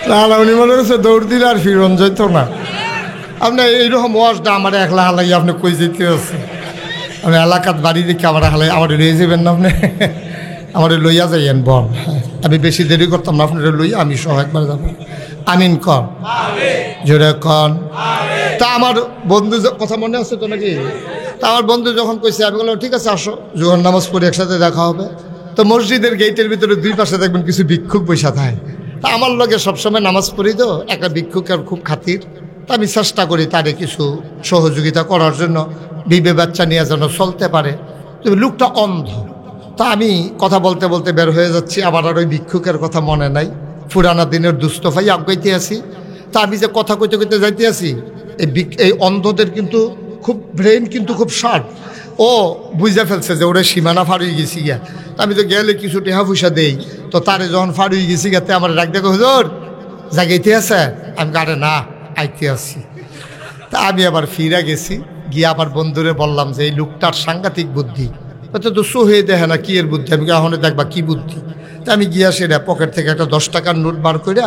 না উনি মনে করছে দৌড় দিলে আর ফিরন যাইতো না। আপনি এইরকম ওয়াজটা আমার একলা হালাই আপনি কই যেতে আছে? আপনি এলাকাত বাড়ি দেখে আমার হালাই আমার লইয়া যাবেন না? আপনি আমার লইয়া যাইয়েন বল। আমি বেশি দেরি করতাম না, আপনার লইয়া আমি সহ একবার যাবো। আমিন কন, জোরে কন। তা আমার বন্ধু কথা মনে আছে তো নাকি? তা আমার বন্ধু যখন কইছে আমি বললাম ঠিক আছে আসো, জোহর নামাজ পড়ে একসাথে দেখা হবে। তো মসজিদের গেটের ভিতরে দুই পাশে দেখবেন কিছু ভিক্ষুক বৈশা থাকে। তা আমার লগে সবসময় নামাজ পড়ি তো, একটা ভিক্ষুকের খুব খাতির। তা আমি চেষ্টা করি তারে কিছু সহযোগিতা করার জন্য, বিবে বাচ্চা নিয়ে যেন চলতে পারে। তবে লোকটা অন্ধ। তা আমি কথা বলতে বলতে বের হয়ে যাচ্ছি, আমার আর ওই ভিক্ষুকের কথা মনে নাই। পুরানা দিনের দুস্থ ভাই আগাইতে আছি। তা আমি যে কথা কইতে কইতে যাইতে আছি, এই অন্ধদের কিন্তু খুব ব্রেন কিন্তু খুব শার্প। ও বুঝে ফেলছে যে ওরা সীমানা ফাড়িয়ে গেছি গিয়া। তা আমি তো গেলে কিছু টেহা পয়সা দেই, তো তারে যখন ফাড়িয়ে গেছি গাতে আমার ডাক দেখো হুজুর জাগাইতে আছে। আমি গাড়ে না আইতে আসি। তা আমি আবার ফিরে গেছি, গিয়ে আবার বন্ধুরে বললাম যে এই লোকটার সাংঘাতিক বুদ্ধি, তো হয়ে দেখে না কি এর বুদ্ধি। আমি এখন দেখবা কি বুদ্ধি। তা আমি গিয়া সেটা পকেট থেকে একটা 10 টাকার নোট বার করে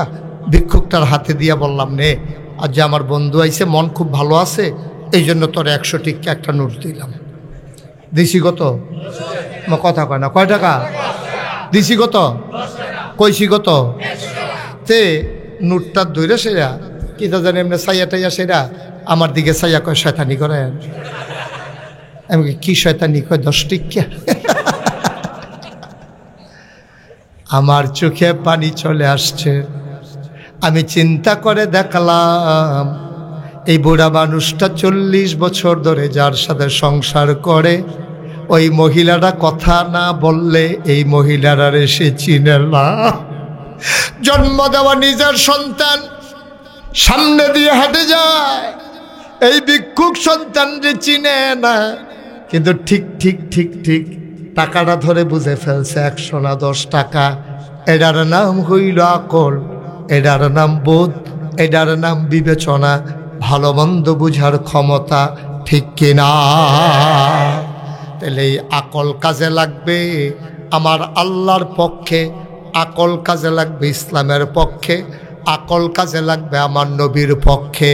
ভিক্ষুকটার হাতে দিয়া বললাম নে, আর যে আমার বন্ধু আইছে মন খুব ভালো আছে, এই জন্য তোর 100 টিকা একটা নোট দিলাম। দিছি কত? কথা কয় না, কয় টাকা দিছি? কত কইছি? কত? তে নোটটা ধরে সেরা কি তা জানি এমনি সাইয়া টাইয়া সেরা আমার দিকে সাইয়া কয় শয়তানি করেন। আমি কি শয়তানি? কয় 10 টিকা। আমার চোখে পানি চলে আসছে। আমি চিন্তা করে দেখলাম এই বুড়া মানুষটা 40 বছর ধরে যার সাথে সংসার করে, ওই মহিলাটা কথা না বললে এই মহিলারা সে চিনে না। জন্ম দেওয়া নিজের সন্তান সামনে দিয়ে হেঁটে যায়, এই ভিক্ষুক সন্তানরে চিনে না, কিন্তু ঠিক ঠিক ঠিক ঠিক টাকাটা ধরে বুঝে ফেলছে 100 না 10 টাকা। এটার নাম হইল আকল, এটার নাম বোধ, এটার নাম বিবেচনা, ভালো মন্দ বুঝার ক্ষমতা, ঠিক কিনা? তাহলে এই আকল কাজে লাগবে আমার আল্লাহর পক্ষে, আকল কাজে লাগবে ইসলামের পক্ষে, আকল কাজে লাগবে আমার নবীর পক্ষে।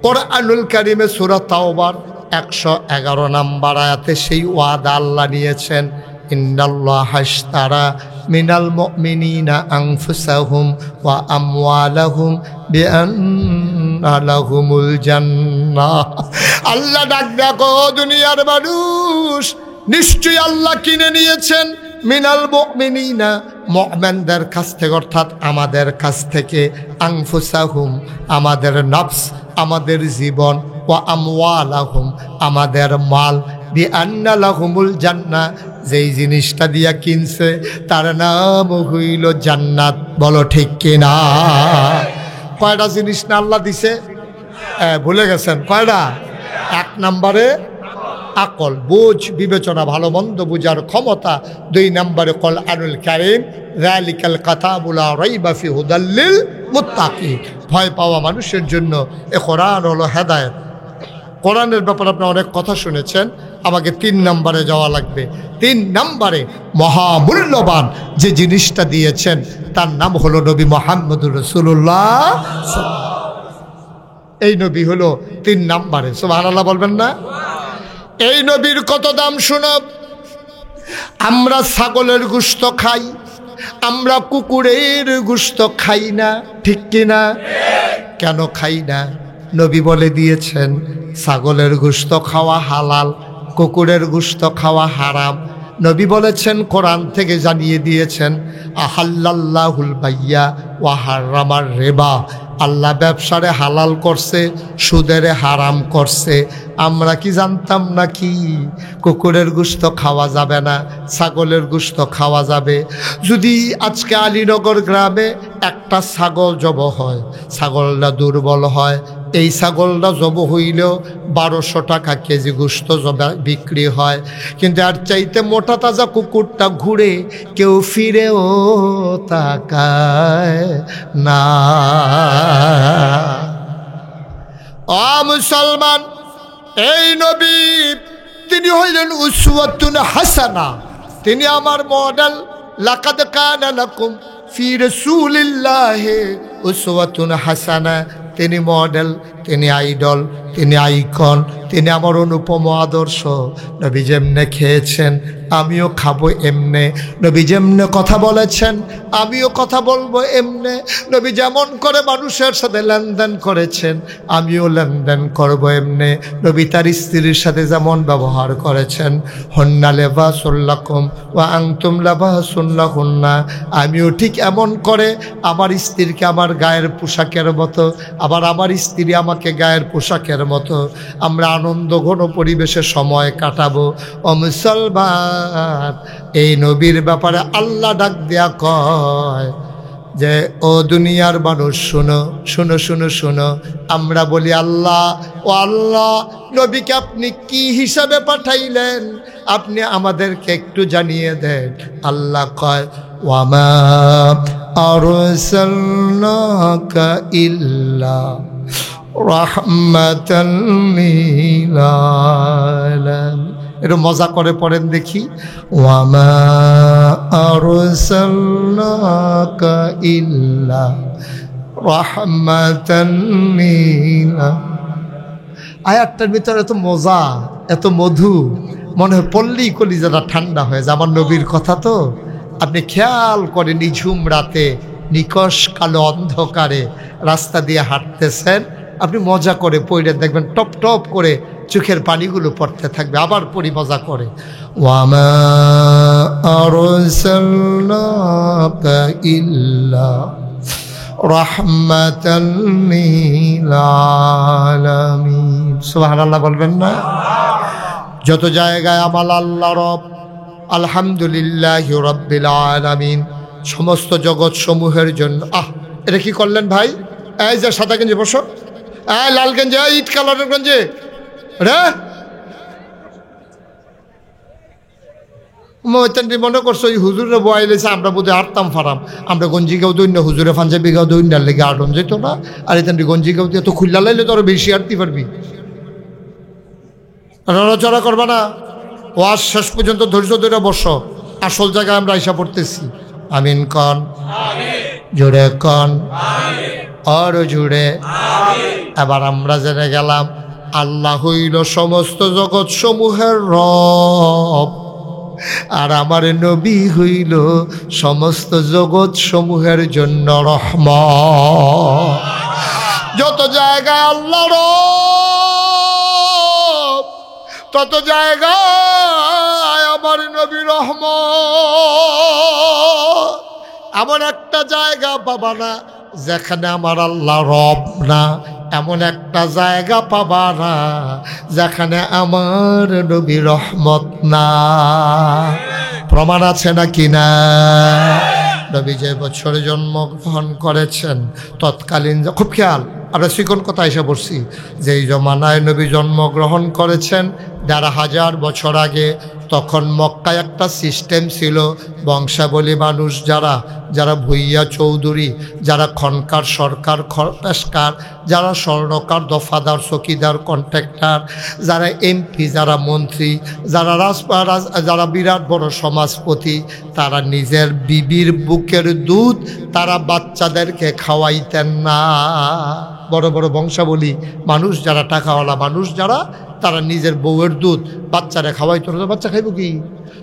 কোরআনুল কারিমে সূরা তাওবার 111 নম্বর আয়াতে সেই ওয়াদা আল্লাহ নিয়েছেন, ইন্নাল্লাহা আশতারা মিনাল মুমিনিনা আনফুসাহুম ওয়া আমওয়ালাহুম বিআন্না লাহুমুল জান্নাহ। আল্লাহ ডাক দেখো দুনিয়ার মানুষ, নিশ্চয়ই আল্লাহ কিনে নিয়েছেন মিনাল মুমিনিনা মুমিনদের কাছ থেকে, অর্থাৎ আমাদের কাছ থেকে, আনফুসাহুম আমাদের নফস, আমাদের জীবন, ওয়া আমওয়ালাহুম আমাদের মাল, বিআন্না লাহুমুল জান্নাহ যেই জিনিসটা দিয়া কিনছে তার নাম হইল জান্নাত। বলো ঠিক কিনা? কয়টা জিনিস না আল্লাহ দিছে? ভুলে গেছেন কয়টা? 1 নম্বরে আকল, বোঝ, বিবেচনা, ভালো মন্দ বুঝার ক্ষমতা। 2 নম্বরে কোরআনুল কারীম, যালিকাল কিতাবু লা রাইবা ফি হুদাল লিল মুত্তাকিন, ভয় পাওয়া মানুষের জন্য এ কোরআন হলো হেদায়েত। কোরআনের ব্যাপারে আপনি অনেক কথা শুনেছেন, আমাকে 3 নম্বরে যাওয়া লাগবে। 3 নম্বরে মহামূল্যবান যে জিনিসটা দিয়েছেন তার নাম হলো নবী মুহাম্মদুর রাসূলুল্লাহ। এই নবী হলো 3 নম্বরে। সুবহানাল্লাহ বলবেন না? এই নবীর কত দাম শুনব। আমরা ছাগলের গোশত খাই, আমরা কুকুরের গোশত খাই না, ঠিক কিনা? কেন খাই না? নবী বলে দিয়েছেন ছাগলের গোশত খাওয়া হালাল, কুকুরের গোশত খাওয়া হারাম। নবী বলেছেন, কোরআন থেকে জানিয়ে দিয়েছেন, আহাল্লাল্লাহুল বাইয়া ওয়া হারামার রিবা, আল্লাহ ব্যবসারে হালাল করছে, সুদেরে হারাম করছে। আমরা কি জানতাম নাকি কুকুরের গোশত খাওয়া যাবে না, ছাগলের গোশত খাওয়া যাবে? যদি আজকে আলীনগর গ্রামে একটা ছাগল জব হয়, ছাগলটা দুর্বল হয়, এই ছাগলটা জব হইলেও 1200 টাকা কেজি গোশত বিক্রি হয়, কিন্তু আর চাইতে মোটা তাজা কুকুরটা ঘুরে কেউ ফিরেও তাকায় না। মুসলমান, এই নবী তিনি হইলেন উসওয়াতুন হাসানা, তিনি আমার মডেল। লাকাদ কানা লাকুম ফি রাসূলিল্লাহি উসওয়াতুন হাসানা, তিনি মডেল, তিনি আইডল, তিনি আইকন, তিনি আমার অনুপম আদর্শ। নবী যেমনে খেয়েছেন আমিও খাবো এমনে, নবী যেমনে কথা বলেছেন আমিও কথা বলবো এমনে, নবী যেমন করে মানুষের সাথে লেনদেন করেছেন আমিও লেনদেন করবো এমনে, নবী তার স্ত্রীর সাথে যেমন ব্যবহার করেছেন, হুন্না লিবাসুল লাকুম ওয়া আনতুম লিবাসুন লাহুন্না, আমিও ঠিক এমন করে আমার স্ত্রীকে আমার গায়ের পোশাকের মতো, আবার আমার স্ত্রী আমাকে গায়ের পোশাকের মতো আমরা আনন্দ ঘন পরিবেশে সময় কাটাবো। ও মুসলমান, এই নবীর ব্যাপারে আল্লাহ ডাক দেয়া কয় যে ও দুনিয়ার মানুষ শুনো শুনো শুনো শুনো, আমরা বলি আল্লাহ ও আল্লাহ নবীকে আপনি কি হিসাবে পাঠাইলেন আপনি আমাদেরকে একটু জানিয়ে দেন। আল্লাহ কয় ওয়ামা আরসালনাকা ইল্লা রাহমাতাল লিল আলামিন। একটু মজা করে পড়েন দেখি, ওয়ামা আরসালনাকা ইল্লা রাহমাতাল লিল আলামিন। আয়াতটার ভিতরে এত মজা এত মধু, মনে হয় পল্লী কলিজাটা ঠান্ডা হয়ে যায়। আমার নবীর কথা তো আপনি খেয়াল করে নিঝুম রাতে নিকশ কালো অন্ধকারে রাস্তা দিয়ে হাঁটতেছেন, আপনি মজা করে পড়ে দেখবেন টপ টপ করে চোখের পানিগুলো পড়তে থাকবে। আবার পড়ি মজা করে, ওয়ামা আরসালনাকা ইল্লা রাহমাতাল লিল আলামিন। সুবহানাল্লাহ বলবেন না? যত জায়গায় আমার আল্লাহ রব আলহামদুলিল্লাহি রাব্বিল আলামিন, সমস্ত জগৎ সমূহের জন্য। এটা কি করলেন ভাই? এই যে সাদা গেঞ্জি বসো, এই লাল গেঞ্জি, এই ইট কালারের গেঞ্জি রে, মনে করছো এই হুজুরে বয়াই লেছে আমরা বোধহয় আটতাম ফারাম, আমরা গঞ্জি গাও দই না, হুজুরে ফাঞ্জাবি গাও দই না লেগে আটন যেত না। আর এতেন গঞ্জি গাও দিয়ে তো খুল্লা লাইলে তো আরো বেশি আটতে পারবি। নড়াচড়া করবা না, ওয়াজ শেষ পর্যন্ত ধৈর্য ধরে বসো। আসল জায়গায় আমরা আইসা পড়তেছি। আমিন কন, জুড়ে কন, আর জুড়ে। এবার আমরা জেনে গেলাম আল্লাহ হইল সমস্ত জগৎ সমূহের রব, আর আমার নবী হইল সমস্ত জগৎ সমূহের জন্য রহমত। যত জায়গায় আল্লাহ রব, তত জায়গায় আমার নবী রহমত। এমন একটা জায়গা পাবা না যেখানে আমার আল্লাহ রব না, এমন একটা জায়গা পাবা না যেখানে আমার নবী রহমত না। প্রমাণ আছে নাকি না? নবী যে বছরে জন্মগ্রহণ করেছেন তৎকালীন, খুব খেয়াল, আমরা শিকন কথা এসে পড়ছি, যেই জমানায় নবী জন্মগ্রহণ করেছেন ১,৫০০ বছর আগে, তখন মক্কায় একটা সিস্টেম ছিল, বংশাবলী মানুষ যারা যারা ভুইয়া চৌধুরী, যারা খনকার, সরকার, পেশকার, যারা স্বর্ণকার, দফাদার, চকিদার, কন্ট্রাক্টর, যারা এমপি, যারা মন্ত্রী, যারা যারা বিরাট বড় সমাজপতি, তারা নিজের বিবির বুকের দুধ তারা বাচ্চাদেরকে খাওয়াইতেন না। বড় বড় বংশাবলী মানুষ যারা, টাকাওয়ালা মানুষ যারা, তারা নিজের বউয়ের দুধ বাচ্চারা খাওয়াইতো না। বাচ্চা খাইব কি?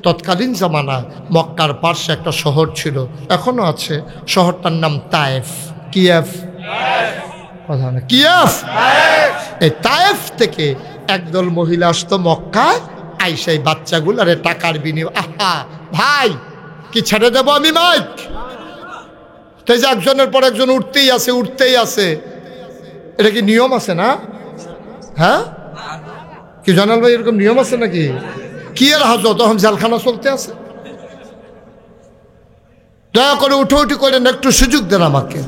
তৎকালীন জামানায় মক্কার পার্শ্বে একটা শহর ছিল, এখনো আছে, শহরটার নাম তায়েফ। কিয়েফ, কথা না, কিয়েফ। এই তায়েফ থেকে একদল মহিলা আসতো মক্কায়, আইসাই বাচ্চাগুলারে টাকার বিনিময়ে, আহা ভাই কি ছেড়ে দেবো আমি মাইক, তাই যে একজনের পর একজন উঠতেই আছে উঠতেই আছে। এটা কি নিয়ম আছে না? হ্যাঁ কি জানাল ভাই, এরকম নিয়ম আছে নাকি? কি এর হাজত, তখন জেলখানা চলতে আছে। দয়া করে উঠে উঠি করেন, একটু সুযোগ দেন আমাকে।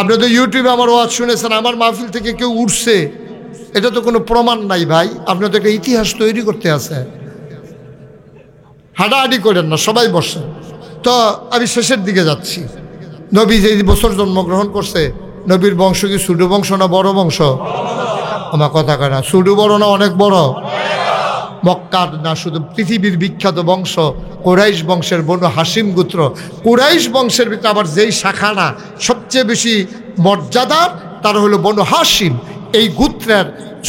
আপনি তো ইউটিউবে আমার ওয়াজ শুনেছেন, আমার মাহফিল থেকে কেউ উঠছে, এটা তো কোনো প্রমাণ নাই ভাই। আপনি তো একটা ইতিহাস তৈরি করতে আছে, হাঁটাহাঁটি করেন না, সবাই বসে। তো আমি শেষের দিকে যাচ্ছি। নবী যে বছর জন্মগ্রহণ করছে, নবীর বংশ কি ছোট বংশ না বড় বংশ? আমার কথা কয় না, ছোট বড় না অনেক বড়? মক্কার না, শুধু পৃথিবীর বিখ্যাত বংশ কুরাইশ বংশের বনু হাসিম গোত্র। কুরাইশ বংশের ভিতরে আবার যেই শাখানা সবচেয়ে বেশি মর্যাদার, তার হলো বনু হাসিম। এই গোত্রের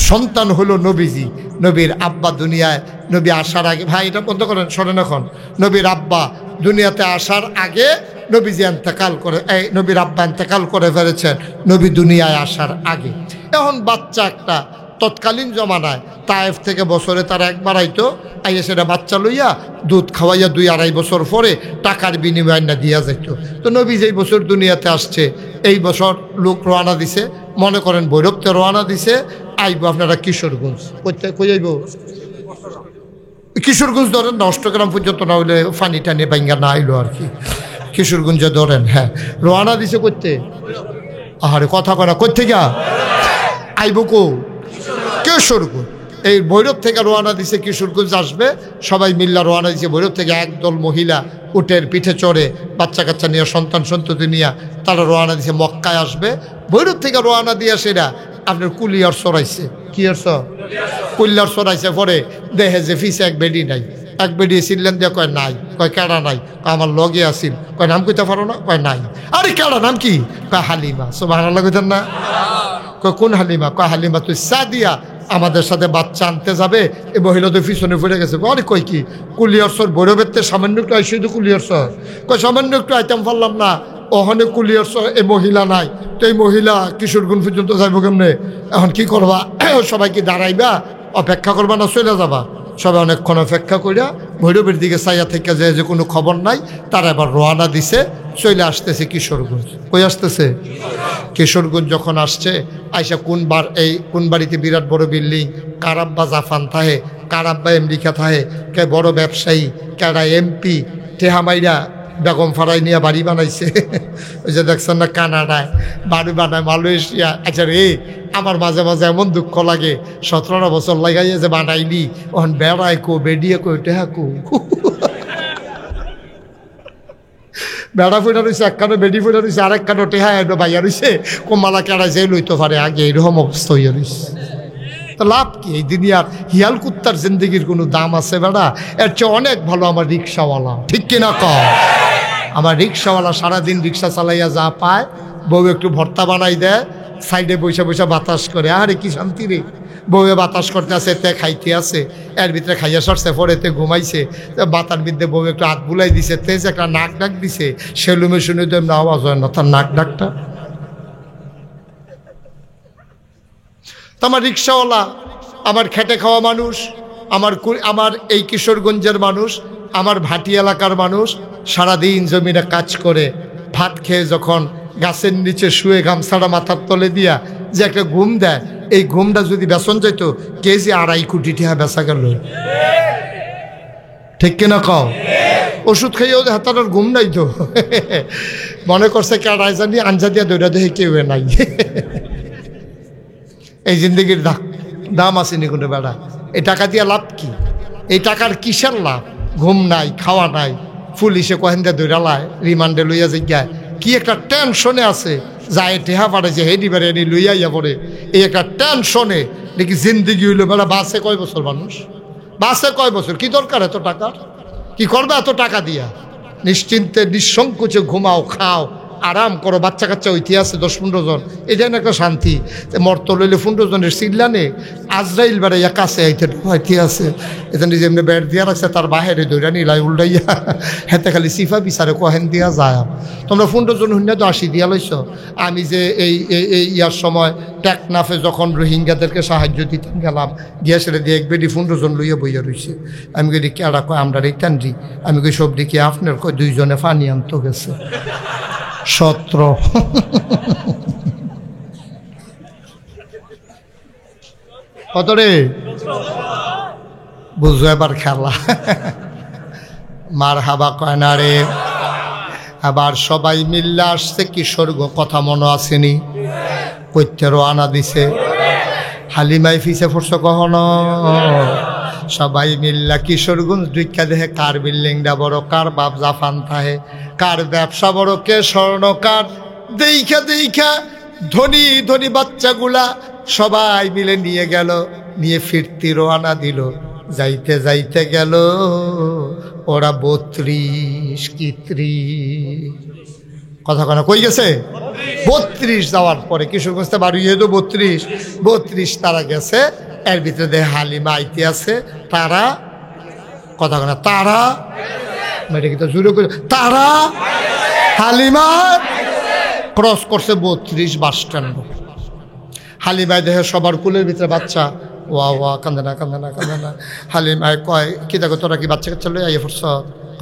সন্তান হলো নবীজি। নবীর আব্বা দুনিয়ায়, নবী আসার আগে, ভাই এটা বন্ধ করেন, শোনেন এখন, নবীর আব্বা দুনিয়াতে আসার আগে নবীজি ইন্তেকাল করে, এই নবীর আব্বা ইন্তেকাল করে ফেলেছেন নবী দুনিয়ায় আসার আগে। এখন বাচ্চা একটা তৎকালীন জমানায় তায়েফ থেকে বছরে তারা একবার আইতো, আইয়া সেটা বাচ্চা লইয়া দুধ খাওয়াইয়া 2-2.5 বছর পরে টাকার বিনিময় না দিয়া যাইত। তো নবী যেই বছর দুনিয়াতে আসছে, এই বছর লোক রওনা দিছে, মনে করেন ভৈরবতে রওনা দিছে, আইব আপনারা কিশোরগঞ্জ। কই আইব? কিশোরগঞ্জ ধরেন না, অষ্টগ্রাম পর্যন্ত না হইলে ফানি টানি বাইঙ্গা না আইলো আর কি, কিশোরগঞ্জে ধরেন। হ্যাঁ, রওনা দিছে করতে, আহারে কথা করা করতে গা আইব কো কিশোরগঞ্জ। এই ভৈরব থেকে রওনা দিছে, কিশোরগঞ্জ আসবে, সবাই মিল্লা রওনা দিছে ভৈরব থেকে। একদল মহিলা উটের পিঠে চড়ে, বাচ্চা কাচ্চা নিয়ে, সন্তান সন্ততি নিয়ে তারা রওনা দিছে, মক্কায় আসবে। ভৈরব থেকে রওনা দিয়ে সেটা আপনার কুলিয়ার সরাইছে, কি আর কুলিয়ার সরাইছে, পরে দেখে যে ফিসে এক বেডি নাই। এক বেডি চিনলেন দিয়ে কয় নাই, কয় কেডা নাই, আমার লগে আসিল, কয় নাম কইতে পারো না, কয় নাই। আরে কেডা নাম কি, কয় হালিমা। সুবহানাল্লাহ কইতেন না? কয় কোন হালিমা? কয় হালিমা তুই সাদিয়া, আমাদের সাথে বাচ্চা আনতে যাবে। এই মহিলা তো পিছনে পড়ে গেছে। আরে কই কি কুলিয়ার সর ভৈরবের সামান্য একটু আইসি, তো কুলিয়ার সর, কয় সামান্য একটু আইতেম পারলাম না, ওখানে কুলিয়ার সর এই মহিলা নাই। তো এই মহিলা কিশোরগঞ্জ পর্যন্ত যাইব কেমনে? এখন কি করবা? সবাই কি দাঁড়াইবা, অপেক্ষা করবা না চলে যাবা? সবাই অনেকক্ষণ অপেক্ষা করিয়া ভৈরবের দিকে চাইয়া থেকে যে কোনো খবর নাই, তারা এবার রওনা দিছে, চলে আসতেছে কিশোরগঞ্জ। কই আসতেছে? কিশোরগঞ্জ যখন আসছে, আইসা কোন বাড়িতে বিরাট বড় বিল্ডিং, কারাব্বা জাফান থাহে, কারাব্বা আমেরিকা থাহে, কে বড় ব্যবসায়ী, কেডা এমপি, টেহামাইরা বেগম ফারাই নিয়ে বাড়ি বানাইছে। ওই যে দেখছেন না কানাডায় বাড়ি বানায়, মালয়েশিয়া। আচ্ছা রে, আমার মাঝে মাঝে এমন দুঃখ লাগে, 17 বছর লাগাইয়া যে বানাইলি, ওখান বেড়ায় কো, বেডিয়ে কো, টেহা কো, বেড়া ফুটা রয়েছে একখানো, বেডি ফুটা রয়েছে আরেকখানো, টেহা এডো বাইয়া রয়েছে, কোমালা কেড়া যে লইতে পারে আগে, এরকম অবস্থা হইয়া রয়েছে। তো লাভ কি? এই দুনিয়ার হিয়াল কুত্তার জিন্দগির কোনো দাম আছে বেড়া? এর চেয়ে অনেক ভালো আমার রিক্সাওয়ালা, ঠিক কিনা কম? আমার রিক্সাওয়ালা সারাদিন রিক্সা চালাইয়া যা পায়, বউ একটু ভর্তা বানাই দেয়, সাইডে বৈশা বৈশা বাতাস করে, আরে কি শান্তি রে। বউয়ে বাতাস করতে আছে, তে খাইতে আছে, এর ভিতরে খাইয়া সরছে, পরে তে ঘুমাইছে, বাতার মধ্যে বউ একটু হাত বুলাই দিছে, তেজ একটা নাক ডাক দিছে, সেলুমে শুনে তো এমনি আওয়াজ হয় না তার নাক ডাকটা। তো আমার রিক্সাওয়ালা, আমার খেটে খাওয়া মানুষ, আমার এই কিশোরগঞ্জের মানুষ, আমার ভাটি এলাকার মানুষ, সারাদিন জমিনে কাজ করে ভাত খেয়ে যখন গাছের নিচে শুয়ে গামছাড়া মাথার তলে দিয়া যে একটা ঘুম দেয়, এই ঘুমটা যদি বেসন যাইতো, কেজি 2.5 কোটি টাকা বেচা গেল, ঠিক কিনা কও? ওষুধ খাইয়েও হাতার ঘুম নাই তো, মনে করছে কেডাই জানি আঞ্জা দিয়া দৌড়া দেখে কেউ নাই। এই জিন্দগির দাম আসেনি কোনো বেড়া। এই টাকা দিয়ে লাভ কি? এই টাকার কিসের লাভ? ঘুম নাই, খাওয়া নাই, পুলিশে কহেন দিয়ে দৌড়ালায়, রিমান্ডে লইয়া যাইয়া কি একটা টেনশনে আছে, যায় টেহা পাড়ে যে হেডি বেড়ে এনে লইয়া ইয়া পড়ে, এই একটা টেনশনে দেখি জিন্দগি হইলো বেড়া। বাসে কয় বছর মানুষ, বাসে কয় বছর, কি দরকার এত টাকার? কি করবে এত টাকা দিয়া? নিশ্চিন্তে নিঃসংকোচে ঘুমাও, খাও, আরাম করো, বাচ্চা কাচ্চা হইতে আছে 10-15 জন, এটাই না একটা শান্তি। মর্ত লইলে 15 জনের সিল্লানে আজরাইল বেড়াইয়া কাছে হইতে আছে, এখানে যেমনি বেড় দিয়া রাখছে তার বাহিরে দৌড়া নিলাই উল্টাইয়া, হেতে খালি সিফা বিচারে কহেন দিয়া যায়। তোমরা 15 জন হইনা তো 80 দিয়া লইছ। আমি যে এই ইয়ার সময় টেকনাফে যখন রোহিঙ্গাদেরকে সাহায্য দিতে গেলাম, গিয়া সেটা দিয়ে 15 জন লইয়া বইয়া রইছে। আমি কই দেখি এরা কয় আমরা রে কান্দি, আমি কই সব দেখি আপনার কয় 2 জনে পানি আনতে গেছে। 17 কত রে? বুঝো এবার খেলা। মার হাবা কয় না রে। আবার সবাই মিল্লা আসছে কিশোরগঞ্জ, কথা মনে আসেনি? কইতে রওনা দিছে, হালিমাই ফিসে পড়ছে কখনো? সবাই মিল্লা কিশোরগঞ্জ দুইকা দেখে কার বিল্ডিংটা বড়, কার বাপ জাফান থাহে, কার ব্যবসা বড়, কে স্বর্ণকার। দেখা দেখা ধনী ধনী বাচ্চাগুলা সবাই মিলে নিয়ে গেল, নিয়ে ফিরতি রওনা দিল। যাইতে যাইতে গেল ওরা 32 কি 30 কথা কনা কই গেছে 32 যাওয়ার পরে কিশোরগঞ্জতে বাড়ি তো 32 তারা গেছে। এর ভিতরে দেখে হালিমা আইতে আছে। তারা কথা কনা তারা মেয়েটা কিন্তু জুড়ে করে তারা হালিমা ক্রস করছে 32 বাস স্ট্যান্ড। হালিমায় দেখে সবার কুলের ভিতরে বাচ্চা। ওয়া ওয়া কান্দে না কান্দে না কান্দে না। হালিমায় কয় কি দেখো তোরা কি বাচ্চা কাচ্চা লই আইয়া পড়ছ?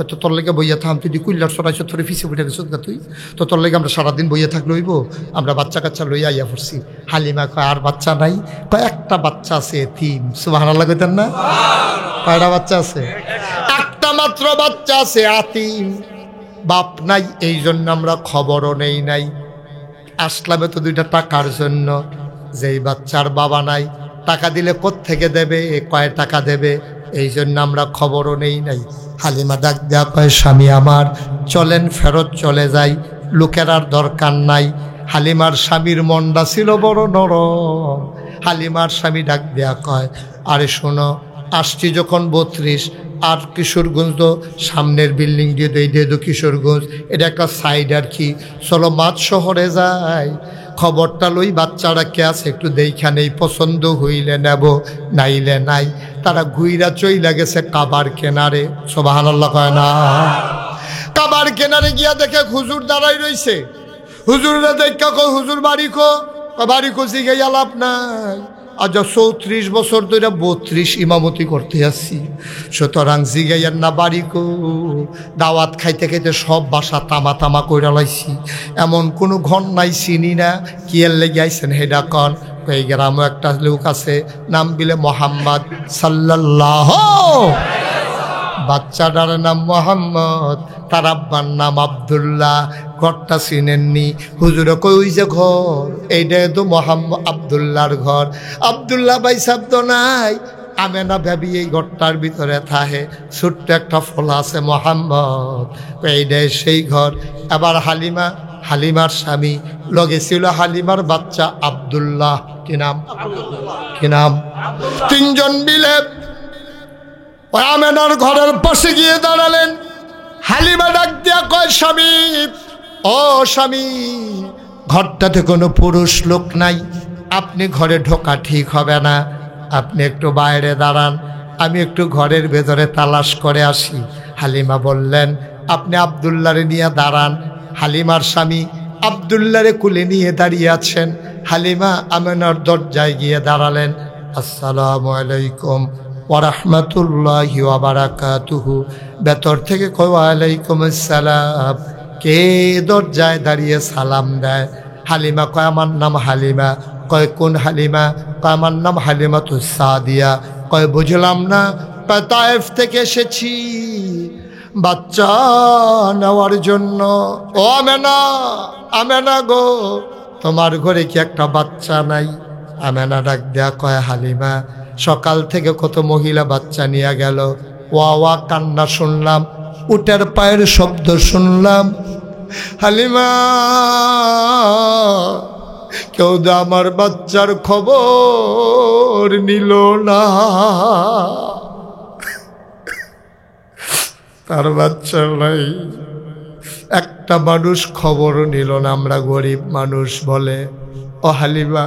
তো তোর লেগে বইয়া থাম, তুই কুইল্লার সরাইছ তোর ফিসে উঠে গেছ তুই তো তোর লেগে আমরা সারাদিন বইয়া থাকলে হইব, আমরা বাচ্চা কাচ্চা লইয়া আইয়া পড়ছি। হালিমা কয় আর বাচ্চা নাই? কয় একটা বাচ্চা আছে এতিম। সুবহানাল্লাহ কইতেন না? কয়টা বাচ্চা আছে? একটা মাত্র বাচ্চা আছে আতিম, বাপ নাই, এই জন্য আমরা খবরও নেই নাই। আসলামে তো 2টা টাকার জন্য, যেই বাচ্চার বাবা নাই টাকা দিলে কোত্থেকে দেবে, কয় টাকা দেবে, এই জন্য আমরা খবরও নেই নাই। হালিমা ডাক দেয়া কয় স্বামী আমার চলেন ফেরত চলে যাই, লোকের আর দরকার নাই। হালিমার স্বামীর মনটা ছিল বড় নরম। হালিমার স্বামী ডাক দেয়া কয় আরে শোনো, আসছি যখন 32 আর কিশোরগঞ্জ তো সামনের বিল্ডিং দিয়ে দিয়ে কিশোরগঞ্জ, এটা একটা সাইড আর কি, চলো মাছ শহরে যাই, খবরটা লই বাচ্চারা কে আছে একটু দেখা নেই, পছন্দ হইলে নেব নাইলে নাই। তারা ঘুইরা চইলা গেছে কাবার কেনারে। সুবহানাল্লাহ কয় না? কাবার কেনারে গিয়া দেখে হুজুর দাঁড়াই রইছে। হুজুররা দেখা কয় হুজুর বাড়ি কো জিগাইয়া লাভ নাই, আজ 34 বছর ধরে 32 ইমামতি করতে আসছি, সুতরাং জিগাইয়ার না বাড়ি কো। দাওয়াত খাইতে খাইতে সব বাসা তামা তামা কইরা লাইছি, এমন কোনো ঘর নাই চিনি না, কি এর লেগে আইছেন হেডা কন। এই গ্রামও একটা লোক আছে নাম বিলে মোহাম্মদ সাল্লাল্লাহু, বাচ্চাটার নাম মোহাম্মদ, তার আব্বার নাম আব্দুল্লাহ। ঘরটা চিনেননি? হুজুরে কই ওই যে ঘর, এইটা তো মোহাম্মদ আব্দুল্লাহর ঘর। আব্দুল্লাহ ভাই শব্দ নাই, আমেনা ভাবি এই ঘরটার ভিতরে থাহে, ছোট্ট একটা ফল আছে মোহাম্মদ, এইটাই সেই ঘর। এবার হালিমার স্বামী লগে ছিল হালিমার বাচ্চা আব্দুল্লাহ। কি নাম? 3জন মিলে ওই আমেনার ঘরের পাশে গিয়ে দাঁড়ালেন। হালিমা ডাক দিয়া কয় স্বামী, ও স্বামী, ঘরটাতে কোনো পুরুষ লোক নাই, আপনি ঘরে ঢোকা ঠিক হবে না, আপনি একটু বাইরে দাঁড়ান, আমি একটু ঘরের ভেতরে তালাশ করে আসি। হালিমা বললেন আপনি আব্দুল্লাহরে নিয়ে দাঁড়ান। হালিমার স্বামী আব্দুল্লাহরে কুলে নিয়ে দাঁড়িয়ে আছেন। হালিমা আমেনার দরজায় গিয়ে দাঁড়ালেন। আসসালামু আলাইকুম ওয়া রাহমাতুল্লাহি ওয়া বারাকাতুহু। ভেতর থেকে কয় ওয়ালাইকুম আসসালাম। কে দরজায় দাঁড়িয়ে সালাম দেয়? হালিমা কয় আমার নাম হালিমা। কয় কোন হালিমা? কয় আমার নাম হালিমাতুস সাদিয়া। কয় বুঝলাম না। কয় তায়েফ থেকে এসেছি বাচ্চা নেওয়ার জন্য। ও আমেনা গো, তোমার ঘরে কি একটা বাচ্চা নাই? আমেনা ডাক দেয়া কয় হালিমা, সকাল থেকে কত মহিলা বাচ্চা নিয়ে গেল, ওয়া ওয়া কান্না শুনলাম, উটের পায়ের শব্দ শুনলাম। হালিমা, কেউ তো আমার বাচ্চার খবর নিল না, তার বাচ্চা নাই, একটা মানুষ খবর নিল না। আমরা গরিব মানুষ বলে, ও হালিমা,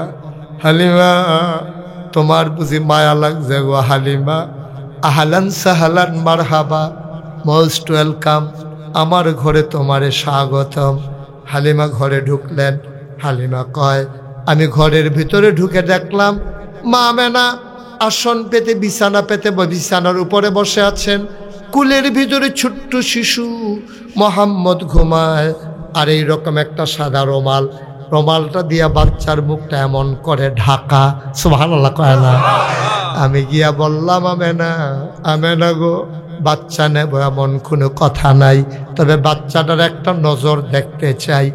তোমার বুঝি মায়া লাগছে গো হালিমা? আহলান সাহলান মারহাবা, মোস্ট ওয়েলকাম, আমার ঘরে তোমারে স্বাগতম। হালিমা ঘরে ঢুকলেন। হালিমা কয় আমি ঘরের ভিতরে ঢুকে দেখলাম মা আমেনা আসন পেতে বিছানা পেতে বিছানার উপরে বসে আছেন। কুলের ভিতরে ছোট্ট শিশু মোহাম্মদ ঘুমায়, আর এইরকম একটা সাদা রুমালটা দিয়া বাচ্চার মুখটা এমন করে ঢাকা। সুবহানাল্লাহ কয় না? আমি গিয়া বললাম আমেনা গো, বাচ্চা নেব এমন কোনো কথা নাই, তবে বাচ্চাটার একটা নজর দেখতে চাই।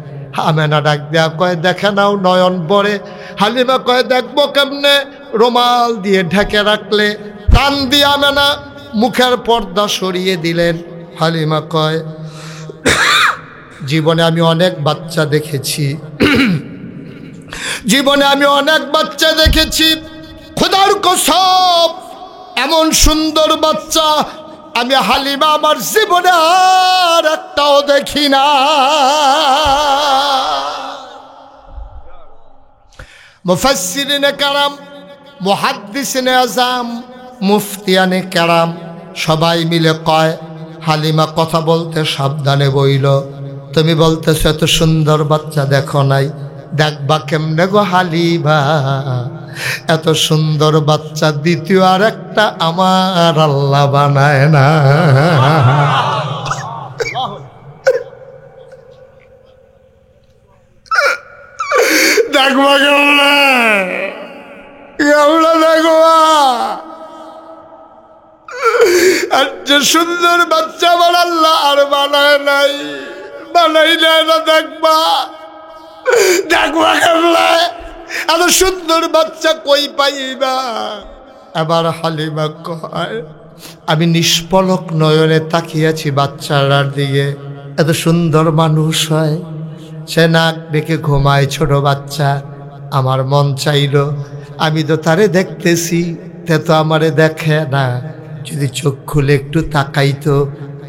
আমেনা ডাক দেয়া কয় দেখে নাও নয়ন পরে। হালিমা কয় দেখবো কেমনে? রুমাল দিয়ে ঢেকে রাখলে। টান দিয়ে আমেনা মুখের পর্দা সরিয়ে দিলেন। হালিমা কয় জীবনে আমি অনেক বাচ্চা দেখেছি, খোদার কসম এমন সুন্দর বাচ্চা আমি হালিমা আমার জীবনে আর একটাও দেখি না। মুফাসসিরিনে কেরাম, মুহাদ্দিসিনে আযম, মুফতিয়ানে কেরাম সবাই মিলে কয় হালিমা কথা বলতে সাবধানে বইল। তুমি বলতেছ এত সুন্দর বাচ্চা দেখো নাই, দেখবা কেমনে গো হালিমা? এত সুন্দর বাচ্চা দ্বিতীয় আর একটা আমার আল্লাহ বানায় না। দেখবা কেমনে, কেমনে দেখবা? আর যে সুন্দর বাচ্চা আমার আল্লাহ আর বানায় নাই, বানাই যায় না। দেখবা, দেখবা কেমনে? এত সুন্দর বাচ্চা কই পাইবা? আবার হালিমা কয় আমি নিষ্পলক নয়নে তাকিয়েছি বাচ্চাটার দিকে। এত সুন্দর মানুষ হয়, সে নাক ডেকে ঘুমায় ছোট বাচ্চা। আমার মন চাইল আমি তো তারে দেখতেছি, তে তো আমারে দেখে না, যদি চোখ খুলে একটু তাকাইতো।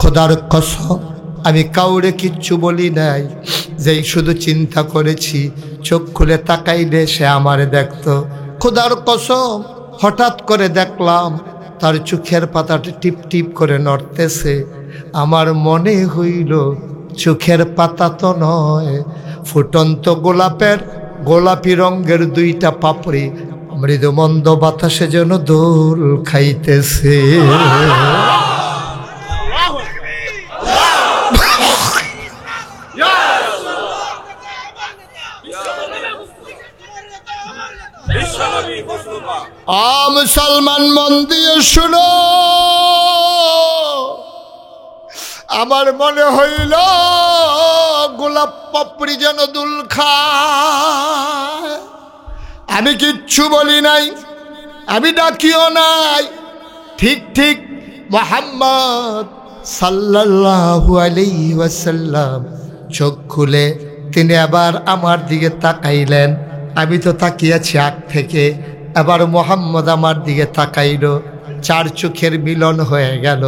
খোদার কসম আমি কাউরে কিচ্ছু বলি নাই, যেই শুধু চিন্তা করেছি চোখ খুলে তাকাইলে সে আমারে দেখতো। খোদার কসম হঠাৎ করে দেখলাম তার চোখের পাতাটা টিপ টিপ করে নড়তেছে। আমার মনে হইল চোখের পাতা তো নয়, ফুটন্ত গোলাপের গোলাপি রঙের দুইটা পাপড়ি মৃদুমন্দ বাতাসে যেন দোল খাইতেছে। মুসলমান মন দিয়ে শুনো, আমার মনে হইল গোলাপ পাপড়ি যেন দুল খায়। আমি কিচ্ছু বলি নাই, আমি ডাকিও নাই। ঠিক ঠিক মুহাম্মদ সাল্লাল্লাহু আলাইহি ওয়াসাল্লাম চোখ খুলে তিনি আবার আমার দিকে তাকাইলেন। আমি তো তাকিয়েছি আগ থেকে, এবার মুহাম্মদ আমার দিকে তাকাইল। চার চোখের মিলন হয়ে গেল।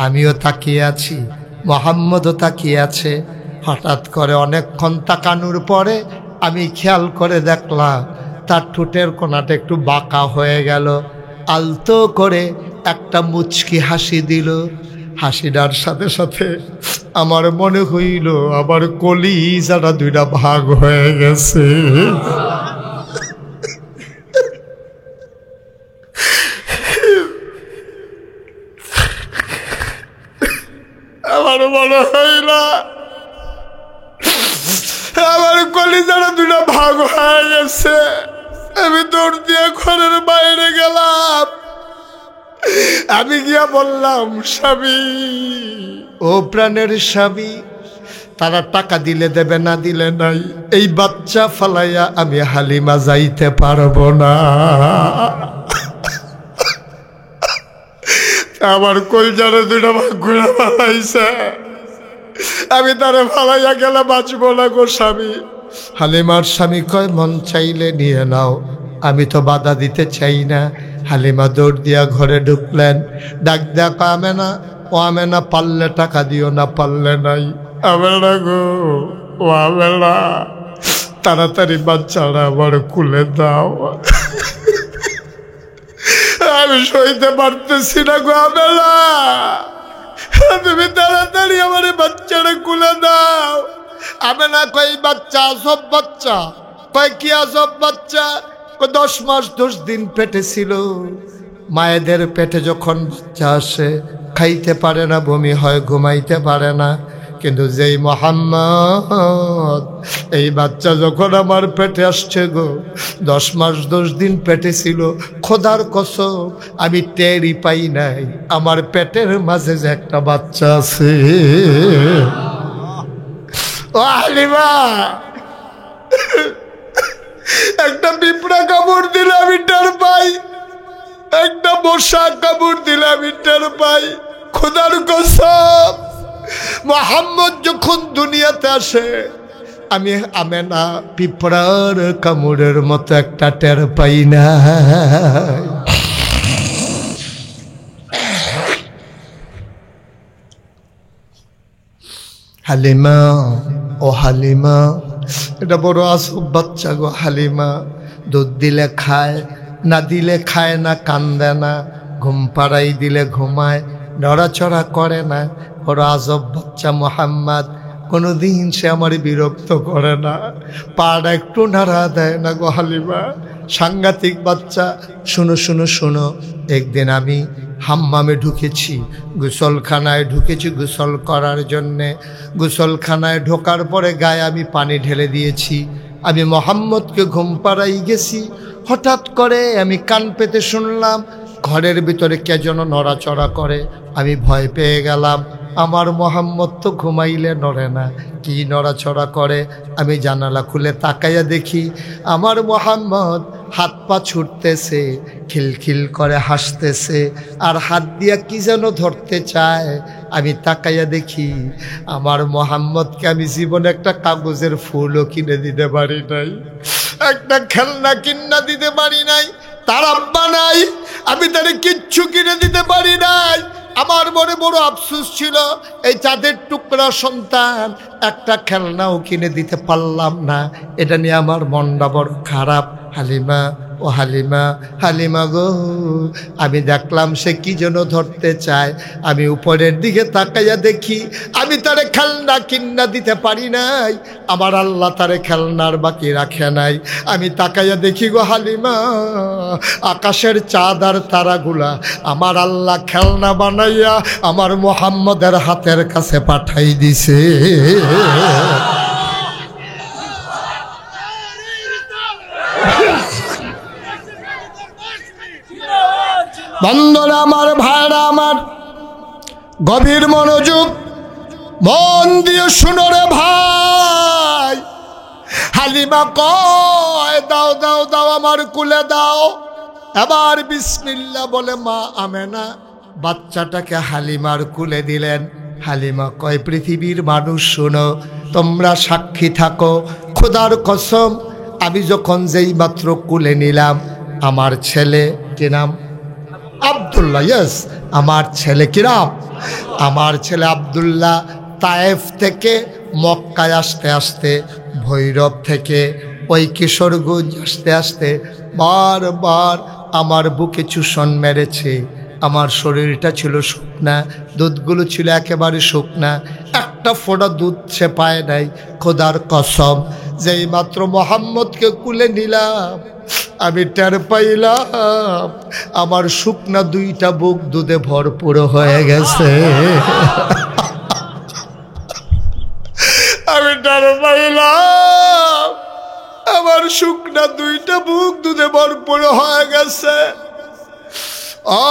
আমিও তাকিয়ে আছি, মুহাম্মদও তাকিয়ে আছে। হঠাৎ করে অনেকক্ষণ তাকানোর পরে আমি খেয়াল করে দেখলাম তার ঠোঁটের কোণাটা একটু বাঁকা হয়ে গেল। আলতো করে একটা মুচকি হাসি দিল। হাসিটার সাথে সাথে আমার মনে হইল আমার কলিজাটা দুইটা ভাগ হয়ে গেছে। আমার মনে হইল আমার কলিজাটা দুইটা ভাগ হয়ে গেছে। আমি দৌড় দিয়ে ঘরের বাইরে গেলাম। আমি গিয়া বললাম, স্বামী, ও প্রাণের স্বামী, তারা টাকা দিলে দেবে, না দিলে নাই। এই বাচ্চা ফালাইয়া আমি হালিমা যাইতে পারবো না। আমার কলজারে দুইটা ভাগ ঘুরে ফালাইছে। আমি তারে ফালাইয়া গেলে বাঁচবো না গো স্বামী। হালিমার স্বামী কয় মন চাইলে নিয়ে নাও, আমি তো বাধা দিতে চাই না। হালিমা দৌড় দিয়া ঘরে ঢুকলেন। ডাক দেখা আমেনা, ও আমেনা, পারলে টাকা দিও, না পারলে নাই। আমেনা গো, ও আমেনা, তাড়াতাড়ি বাচ্চারা আমার কুলে দাও, আমি সইতে পারতেছি না গো আমেনা, তুমি তাড়াতাড়ি আমার বাচ্চারা কুলে দাও। আমেনা কই বাচ্চা, সব বাচ্চা? কয় কি সব বাচ্চা? 10 মাস 10 দিন পেটে ছিল। মায়েদের পেটে যখন বাচ্চা আসে খাইতে পারে না, বমি হয়, ঘুমাইতে পারে না। কিন্তু যেই মুহাম্মদ, এই বাচ্চা যখন আমার পেটে আসছে গো, 10 মাস 10 দিন পেটে ছিল, খোদার কসম আমি টেরই পাই নাই আমার পেটের মাঝে যে একটা বাচ্চা আছে। ও হালিমা, একটা পিঁপড়া কামড় দিলে আমি টের পাই, একটা মশা কামড় দিলে আমি টের পাই। খোদার কসম মুহাম্মদ যখন দুনিয়াতে আসে আমি আমেনা পিঁপড়ার কামড়ের মতো একটা টের পাই না। হালিমা, ও হালিমা, এটা বড় আসব বাচ্চা গো হালিমা। দুধ দিলে খায়, না দিলে খায় না, কান্দে না, ঘুম পাড়াই দিলে ঘুমায়, নড়াচড়া করে না। বড় আজব বাচ্চা মোহাম্মদ, কোনোদিন সে আমার বিরক্ত করে না, পাড়া একটু নাড়া দেয় না গো হালিমা। সাংঘাতিক বাচ্চা। শুনো শুনো শুনো, একদিন আমি হাম্মামে ঢুকেছি, গোসলখানায় ঢুকেছি গোসল করার জন্যে। গোসলখানায় ঢোকার পরে গায়ে আমি পানি ঢেলে দিয়েছি। আমি মোহাম্মদকে ঘুম পাড়াই গেছি, হঠাৎ করে আমি কান পেতে শুনলাম ঘরের ভিতরে কে যেন নড়াচড়া করে। আমি ভয় পেয়ে গেলাম, আমার মোহাম্মদ তো ঘুমাইলে নড়ে না, কি নড়াচড়া করে। আমি জানালা খুলে তাকাইয়া দেখি আমার মোহাম্মদ হাত পা ছুটতেছে, খিলখিল করে হাসতেছে, আর হাত দিয়া কি যেন ধরতে চায়। আমি তাকাইয়া দেখি আমার মোহাম্মদকে আমি জীবনে একটা কাগজের ফুলও কিনে দিতে পারি নাই, একটা খেলনা কিনা দিতে পারি নাই। তার আব্বা নাই, আমি তারে কিচ্ছু কিনে দিতে পারি নাই। আমার মনে বড় আফসোস ছিল, এই চাঁদের টুকরা সন্তান, একটা খেলনাও কিনে দিতে পারলাম না। এটা নিয়ে আমার মনটা বড় খারাপ। হালিমা, ও হালিমা, হালিমা গো, আমি দেখলাম সে কি যেন ধরতে চায়। আমি উপরের দিকে তাকাইয়া দেখি আমি তারে খেলনা কিনা দিতে পারি নাই, আমার আল্লাহ তারে খেলনার বাকি রাখে নাই। আমি তাকাইয়া দেখি গো হালিমা, আকাশের চাঁদ আর তারাগুলা আমার আল্লাহ খেলনা বানাইয়া আমার মোহাম্মদের হাতের কাছে পাঠাই দিছে। বন্ধুরা আমার, ভাইরা আমার, গভীর মনোযোগ, মন দিয়ে শুনো রে ভাই। হালিমা কয় দাও দাও দাও, আমার কুলে দাও। এবার বিসমিল্লাহ বলে মা আমেনা বাচ্চাটাকে হালিমার কুলে দিলেন। হালিমা কয় পৃথিবীর মানুষ শোনো, তোমরা সাক্ষী থাকো, খোদার কসম, আমি যখন যেই মাত্র কুলে নিলাম আমার ছেলে, কি নাম? আব্দুল্লাহ। ইয়েস, আমার ছেলে কি নাম? আমার ছেলে আব্দুল্লাহ তায়েফ থেকে মক্কায় আসতে আসতে, ভৈরব থেকে ওই কিশোরগঞ্জ আসতে আসতে বারবার আমার বুকে চুষণ মেরেছে। আমার শরীরটা ছিল শুকনা, দুধগুলো ছিল একেবারে শুকনা, একটা ফোঁটা দুধ সে পায় নাই। খোদার কসম, যেই মাত্র মোহাম্মদকে কুলে নিলাম আমি টের পাইলাম আমার শুকনা দুইটা বুক দুধে ভরপুর হয়ে গেছে। আমি টের পাইলাম আমার শুকনা দুইটা বুক দুধে ভরপুর হয়ে গেছে। ও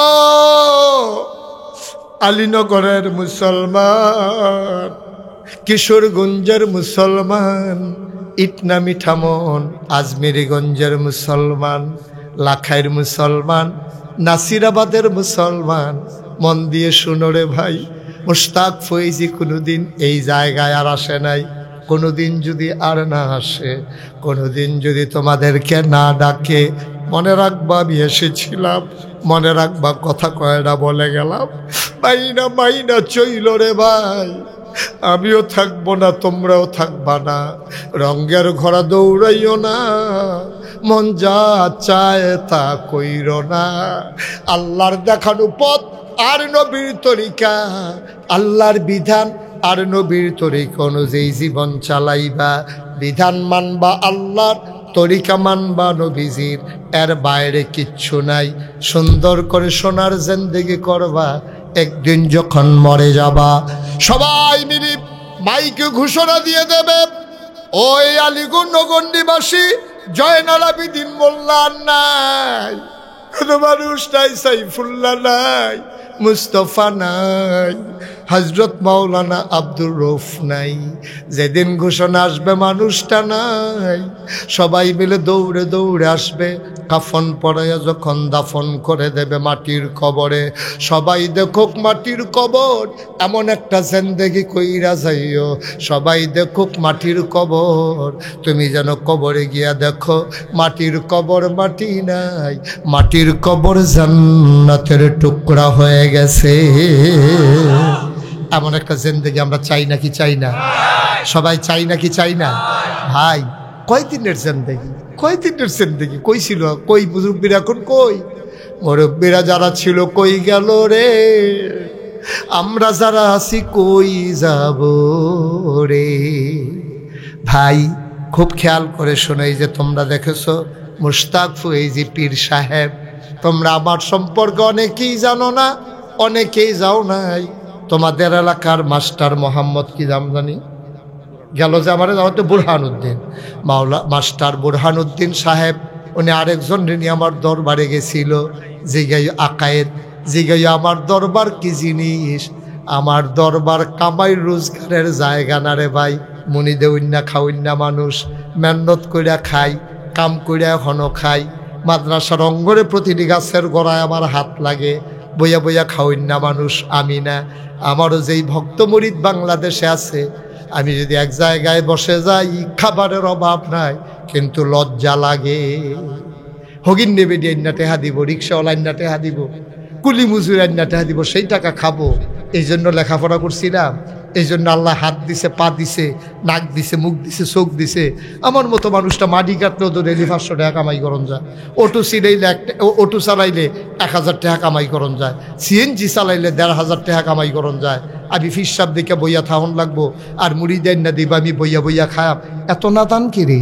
আলীনগরের মুসলমান, কিশোরগঞ্জের মুসলমান, ইটনা মিঠামন আজমেরিগঞ্জের মুসলমান, লাখাইর মুসলমান, নাসিরাবাদের মুসলমান, মন দিয়ে শুনো রে ভাই। মুশতাক ফৈজি কোনোদিন এই জায়গায় আর আসে নাই। কোনোদিন যদি আর না আসে, কোনোদিন যদি তোমাদেরকে না ডাকে, মনে রাখবা আমি এসেছিলাম, মনে রাখবা কথা কয়টা বলে গেলাম। মাইনা মাইনা চইল রে ভাই, আমিও থাকবো না, তোমরাও থাকবা না। রঙ্গের ঘোড়া দৌড়াইও না, মন যা চায় তা কইর না। আল্লাহর দেখানো পথ আর নবীর তরিকা, আল্লাহর বিধান আর নবীর তরিকা অনুযায়ী জীবন চালাইবা। বিধান মানবা আল্লাহর, তরিকা মানবা নবীজির, এর বাইরে কিচ্ছু নাই। সুন্দর করে সোনার জিন্দেগি করবা। একদিন যখন মরে যাবা সবাই মিলে মাইকে ঘোষণা দিয়ে দেবে, ওই আলীগড় নগর নিবাসী জয়নাল আবেদিন মোল্লা নাই, কোনো মানুষ নাই, সাইফুল্লাহ নাই, মুস্তফা নাই, হজরত মাওলানা আব্দুর রউফ নাই। যেদিন ঘোষণা আসবে মানুষটা নাই, সবাই মিলে দৌড়ে দৌড়ে আসবে। কাফন পরাইয়া যখন দাফন করে দেবে মাটির কবরে, সবাই দেখুক মাটির কবর, এমন একটা জিন্দেগি কইরা যাইও সবাই দেখুক মাটির কবর। তুমি যেন কবরে গিয়া দেখো মাটির কবর মাটি নাই, মাটির কবর জান্নাতের টুকরা হয়ে গেছে। এমন একটা জিন্দেগি আমরা চাই নাকি চাই না? সবাই চাই নাকি চাই না? ভাই কয়দিনের জিন্দেগি, কয়দিনের জিন্দেগি কই ছিল? কই মুরব্বীরা এখন কই? মুরব্বীরা যারা ছিল কই গেল রে? আমরা যারা আছি কই যাব রে? ভাই খুব খেয়াল করে শোনো, এই যে তোমরা দেখেছো মুশতাক ফৈজি পীর সাহেব, তোমরা আমার সম্পর্কে অনেকেই জানো না, অনেকেই যাও নাই। তোমাদের এলাকার মাস্টার মোহাম্মদ কি নাম জানি গেল যে আমার তো বুরহানুদ্দিন, মাওলা মাস্টার বুরহানুদ্দিন সাহেব, উনি আরেকজন নিয়ে আমার দরবারে গেছিল। জিগাই আকায়েদ, জিগাই আমার দরবার কি জিনিস? আমার দরবার কামাই রোজগারের জায়গা না রে ভাই। মুনি দেউন্না খাউন্না মানুষ, মেহনত কইরা খাই, কাম কইরা এখনো খাই। মাদ্রাসার অঙ্গরে প্রতিটি গাছের গোড়ায় আমার হাত লাগে, বইয়া বইয়া খাউন্না মানুষ আমি না। আমারও যেই ভক্ত মুরিদ বাংলাদেশে আছে, আমি যদি এক জায়গায় বসে যাই খাবারের অভাব নাই, কিন্তু লজ্জা লাগে। হগিন নেবে আইনা টেহা দিব, রিক্সাওয়ালা আইনা টেহা দিব, কুলি মজুর আইনা টেহা দিব, সেই টাকা খাবো। এই জন্য লেখাপড়া করছিলাম, এই জন্য আল্লাহ হাত দিছে, পা দিছে, নাক দিছে, মুখ দিছে, চোখ দিছে। আমার মতো মানুষটা মাটি কাটলেও তো ডেলি 500 টাকা কামাই করন যায়, অটো চিলাইলে অটো চালাইলে 1000 টাকা কামাই করন যায়, সিএনজি চালাইলে 1500 টাকা কামাই করন যায়। আমি ফিসাব দেখে বইয়া থাহন লাগবো, আর মুড়ি দেন না দিবা আমি বইয়া বইয়া খায়াম। এত নাদান কি রে?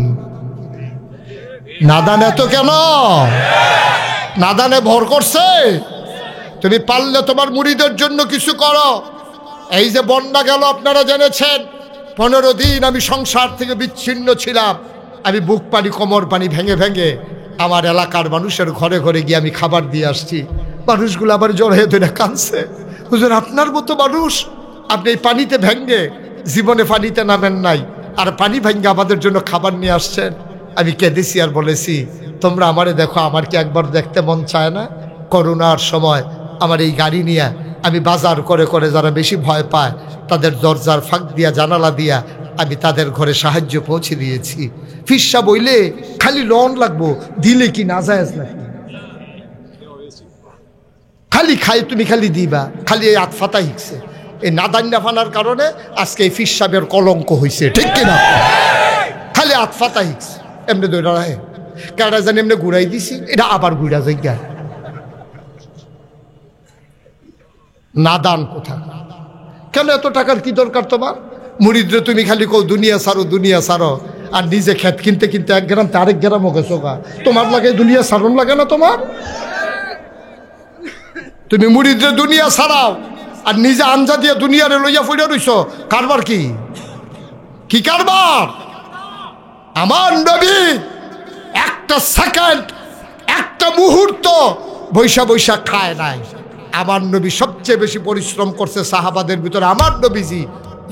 নাদান এত কেন? নাদানে ভর করছে। তুমি পারলে তোমার মুড়িদের জন্য কিছু করো। এই যে বন্যা গেল আপনারা জেনেছেন, 15 দিন আমি সংসার থেকে বিচ্ছিন্ন ছিলাম। আমি বুক পানি কোমর পানি ভেঙে ভেঙে আমার এলাকার মানুষের ঘরে ঘরে গিয়ে আমি খাবার দিয়ে আসছি। মানুষগুলো আবার জ্বর হয়ে ধরে কাঁদছে, হুজুর আপনার মতো মানুষ, আপনি এই পানিতে ভেঙ্গে জীবনে পানিতে নামেন নাই, আর পানি ভেঙ্গে আমাদের জন্য খাবার নিয়ে আসছেন। আমি কেঁদেছি আর বলেছি, তোমরা আমারে দেখো, আমার কি একবার দেখতে মন চায় না? করোনার সময় আমার এই গাড়ি নিয়ে আমি বাজার করে করে যারা বেশি ভয় পায় তাদের দরজার ফাঁক দিয়া জানালা দিয়া আমি তাদের ঘরে সাহায্য পৌঁছে দিয়েছি। ফিসা বইলে খালি লোন লাগবো, দিলে কি না যায় নাকি? খালি খাই তুমি খালি দিবা, খালি এই আতফাতা হিকছে। এই নাদান্না ফানার কারণে আজকে এই ফিসাবের কলঙ্ক হয়েছে, ঠিক কিনা? খালি আতফাতা হিকছে, এমনি দৌড়া রাহে কারা জানি এমনি ঘুরাই দিছি, এটা আবার ঘুরা যাই। নাদান কোথা? কেন এত টাকার কি দরকার তোমার? মুরিদরে তুমি খালি কও দুনিয়া সারো দুনিয়া সারো, আর নিজে খেত কিনতে কিনতে 1 গ্রাম 1 গ্রামও গেছো গা। তোমার লাগে দুনিয়া সারন লাগে না তোমার? তুমি মুরিদরে দুনিয়া সারাও আর নিজে আঞ্জা দিয়ে দুনিয়ারে লইয়া ফুইরা রইছো। কারবার কি? কি কারবার? আমার নবী একটা সেকেন্ড, একটা মুহূর্ত বৈশা বৈশা খায় নাই। আমার নবী সবচেয়ে বেশি পরিশ্রম করছে সাহাবাদের ভিতরে। আমার নবীজি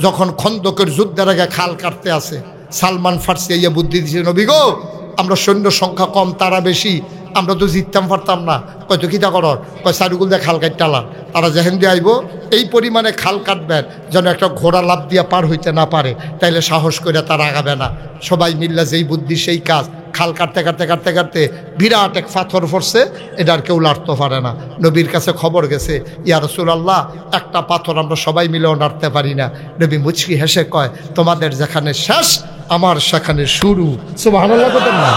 যখন খন্দকের যুদ্ধের আগে খাল কাটতে আসে, সালমান ফার্সি ইয়ে বুদ্ধি দিয়েছে, নবী গো আমরা সৈন্য সংখ্যা কম, তারা বেশি, আমরা তো জিততাম পারতাম না। কয়তো কিতা করর? কয় সারুগুল দিয়ে খাল কাটতালাম। তারা যেহেন দিয়ে আইব এই পরিমাণে খাল কাটবেন যেন একটা ঘোড়া লাভ দিয়া পার হইতে না পারে, তাইলে সাহস করে তারা আগাবে না। সবাই মিল্লা যেই বুদ্ধি সেই কাজ। খাল কাটতে কাটতে কাটতে কাটতে বিরাট এক পাথর পড়ছে, এটার কেউ লাড়তে পারে না। নবীর কাছে খবর গেছে, ইয়া রাসূলুল্লাহ একটা পাথর আমরা সবাই মিলেও নাড়তে পারি না। নবী মুচকি হেসে কয়, তোমাদের যেখানে শেষ আমার সেখানে শুরু। সুবহানাল্লাহ বলেন না?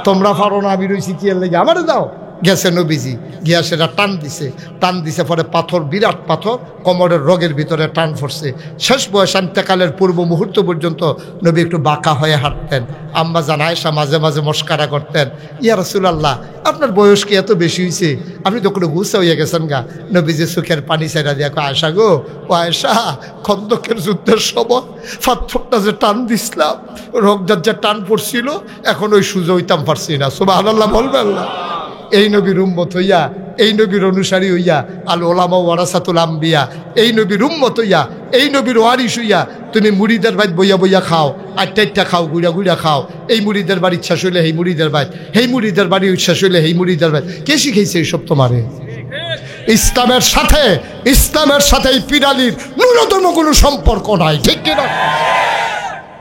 তোমরা পারো না, আমি রইছি কি এর লেগে, আমারে দাও। গেছে নবীজি, গিয়া সেটা টান দিছে পরে পাথর, বিরাট পাথর কোমরের রগের ভিতরে টান পড়ছে। শেষ বয়স আন্তেকালের পূর্ব মুহূর্ত পর্যন্ত নবী একটু বাঁকা হয়ে হাঁটতেন। আম্মা জান আয়েশা মাঝে মাঝে মস্কারা করতেন, ইয়া রাসূলুল্লাহ আপনার বয়স কি এত বেশি হয়েছে? আপনি তো কোনো গুছা হইয়া গেছেন গা। নবীজি চোখের পানি ছেড়া দিয়া কয়, আয়েশা গো, ও আয়েশা, খন্দকের যুদ্ধের সময় পাথরটা যে টান দিছিলাম, রগজার যে টান পড়ছিল, এখন ওই সুযোগ হইতাম পারছি না। সুবহানাল্লাহ বলবেন না? এই নবীর উম্মত হইয়া, এই নবীর অনুসারী হইয়া, আল ওলামা ওয়ারাসাতুল আম্বিয়া, এই নবীর উম্মত হইয়া, এই নবীর ওয়ারিস হইয়া তুমি মুড়িদের বাড়ি বইয়া বইয়া খাও, আটটা খাও, গুড়া গুড়া খাও। এই মুড়িদের বাড়ি ইচ্ছা শুইলে এই মুড়িদের বাড়ি, এই মুড়িদের বাড়ি ইচ্ছা শুইলে এই মুড়িদের বাড়ি। কে শিখেছে এইসব তোমারে? ইসলামের সাথে এই পিরালির ন্যূনতম কোনো সম্পর্ক নাই, ঠিক কিনা?